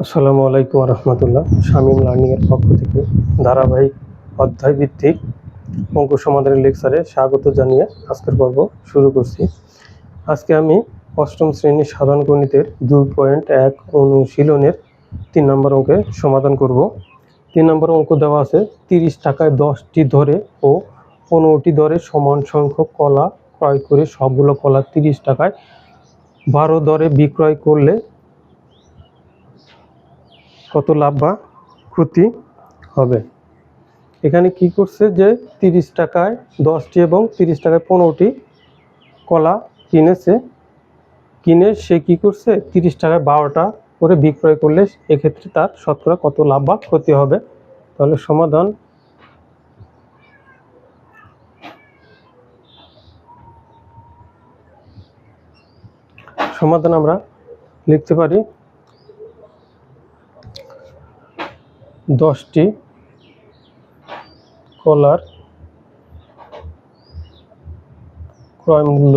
আসসালামু আলাইকুম রহমতুল্লাহ। শামীম লার্নিংয়ের পক্ষ থেকে ধারাবাহিক অধ্যায়ভিত্তিক অঙ্ক সমাধানের লেকচারে স্বাগত জানিয়ে আজকের পর্ব শুরু করছি। আজকে আমি অষ্টম শ্রেণীর সাধারণ গণিতের 2.1 অনুশীলনের 3 নম্বর অঙ্কের সমাধান করব। 3 নম্বর অঙ্ক দেওয়া আছে 30 টাকায় 10টি ধরে ও 15টি দরে সমান সংখ্যক কলা ক্রয় করে সবগুলো কলা 30 টাকায় 12 দরে বিক্রয় করলে কত লাভ বা ক্ষতি হবে। এখানে কি করছে যে 30 টাকায় 10টি এবং 30 টাকায় 15টি কলা কিনেছে, কিনে সে কি করছে 30 টাকায় 12টা করে বিক্রয় করলে এক্ষেত্রে তার শতকরা কত লাভ বা ক্ষতি হবে। তাহলে সমাধান আমরা লিখতে পারি 10টি কলার ক্রয় মূল্য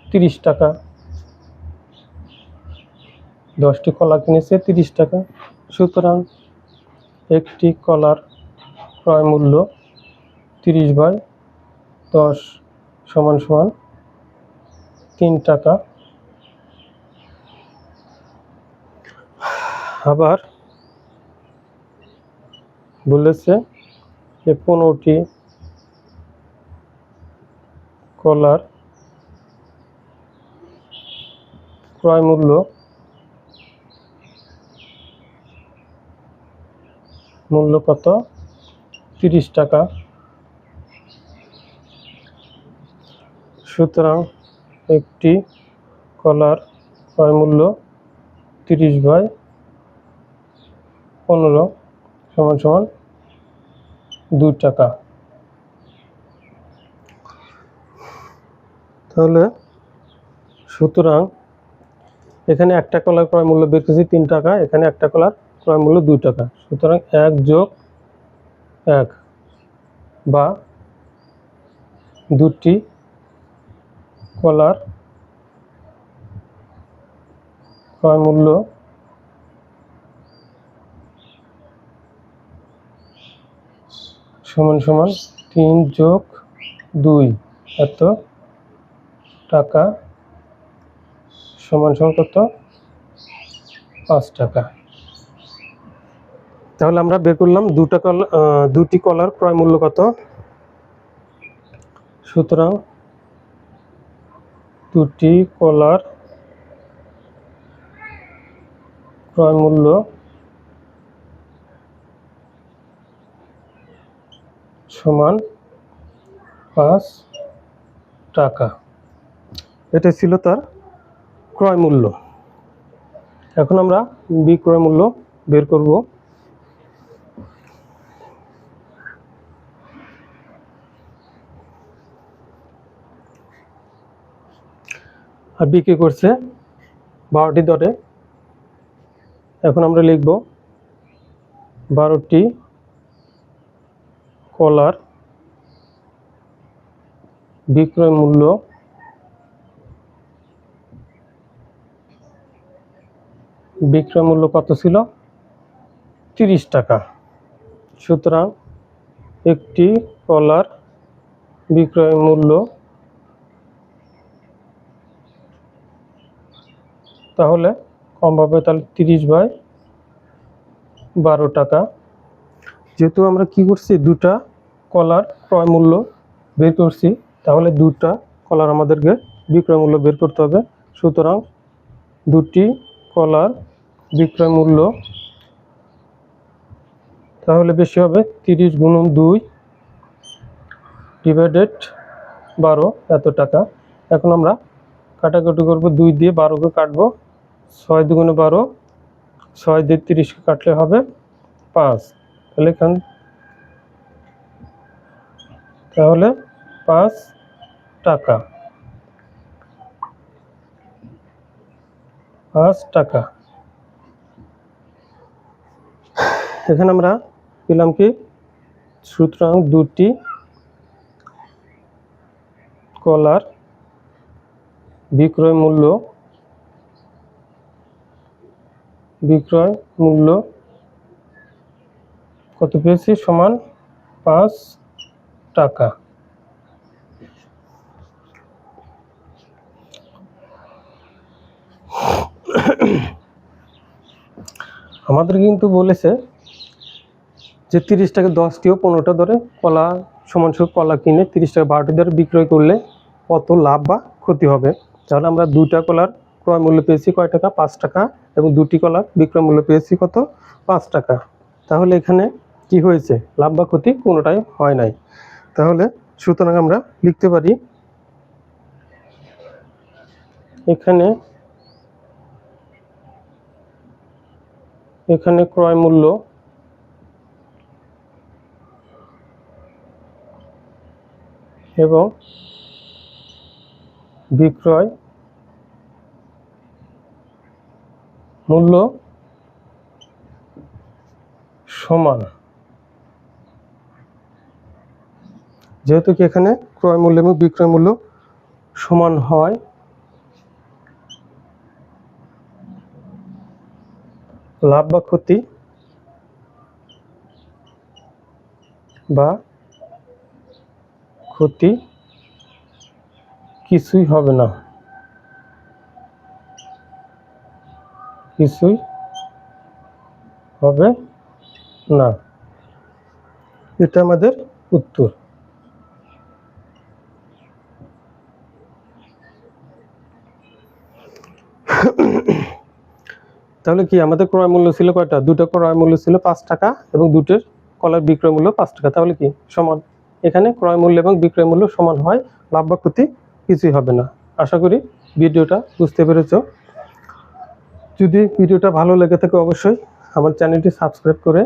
30 টাকা। 10টি কলা কিনেছে 30 টাকা, সুতরাং একটি কলার ক্রয় মূল্য 30/10 সমান 3 টাকা। আবার বলেছে যে 15টি কলার ক্রয় মূল্য কত 30 টাকা। সুতরাং একটি কলার ক্রয় মূল্য 30/15 সমান 2 টাকা। তাহলে সুতরাং এখানে একটা কলার ক্রয় মূল্য বের করেছি 3 টাকা, এখানে একটা কলার ক্রয় মূল্য 2 টাকা। সুতরাং 1 যোগ 1 বা দুটি কলার ক্রয় মূল্য সমান 3 যোগ 2 এত টাকা সমান কত 5 টাকা। তাহলে আমরা বের করলাম দুটি কলার ক্রয় মূল্য কত। সুতরাং দুটি কলার ক্রয় মূল্য সমান 5 টাকা। এটা ছিল তার ক্রয় মূল্য। এখন আমরা বিক্রয় মূল্য বের করব। আর বিক্রি করছে 12টি দরে। এখন আমরা লিখব 12টি কলার বিক্রয় মূল্য কত ছিল 30 টাকা। সুতরাং একটি কলার বিক্রয় মূল্য তাহলে কম পাবে, তাহলে 30/12 টাকা। যেহেতু আমরা কি করছি দুটা কলার ক্রয় মূল্য বের করছি, তাহলে দুটা কলার আমাদেরকে বিক্রয় মূল্য বের করতে হবে। সুতরাং দুটি কলার বিক্রয় মূল্য তাহলে বেশি হবে 30 × 2/12 এত টাকা। এখন আমরা কাটাকাটি করব, 2 দিয়ে 12কে কাটবো, 6 × 2 = 12, 6 দিয়ে 30কে কাটলে হবে 5। তাহলে 5 টাকা। 5 টাকা। এখানে আমরা পেলাম কি, সুতরাং দুটি কলার বিক্রয় মূল্য কত পেয়েছি সমান 5 টাকা। আমাদের কিন্তু বলেছে যে 30 টাকা 10টি ও 15টা ধরে কলা সমান কলা কিনে 30 টাকা 12টি ধরে বিক্রয় করলে কত লাভ বা ক্ষতি হবে। তাহলে আমরা 2টা কলার ক্রয় মূল্য পেয়েছি কয় টাকা? 5 টাকা, এবং 2টি কলার বিক্রয় মূল্য পেয়েছি কত? 5 টাকা। তাহলে এখানে কি হয়েছে? লাভ বা ক্ষতি কোনোটাই হয় নাই। তাহলে সুতরাং আমরা লিখতে পারি এখানে ক্রয় মূল্য এবং বিক্রয় মূল্য সমান। যেহেতু কি এখানে ক্রয় মূল্য এবং বিক্রয় মূল্য সমান হয়, লাভ বা ক্ষতি কিছুই হবে না, এটা আমাদের উত্তর। তাহলে কি আমাদের ক্রয় মূল্য ছিল কয়টা? 2টা ক্রয় মূল্য ছিল 5 টাকা এবং 2টির কলার বিক্রয় মূল্য 5 টাকা। তাহলে কি সমান? এখানে ক্রয় মূল্য এবং বিক্রয় মূল্য সমান হয়, লাভ বা ক্ষতি কিছুই হবে না। আশা করি ভিডিওটা বুঝতে পেরেছো। যদি ভিডিওটা ভালো লেগে থাকে অবশ্যই আমার চ্যানেলটি সাবস্ক্রাইব করে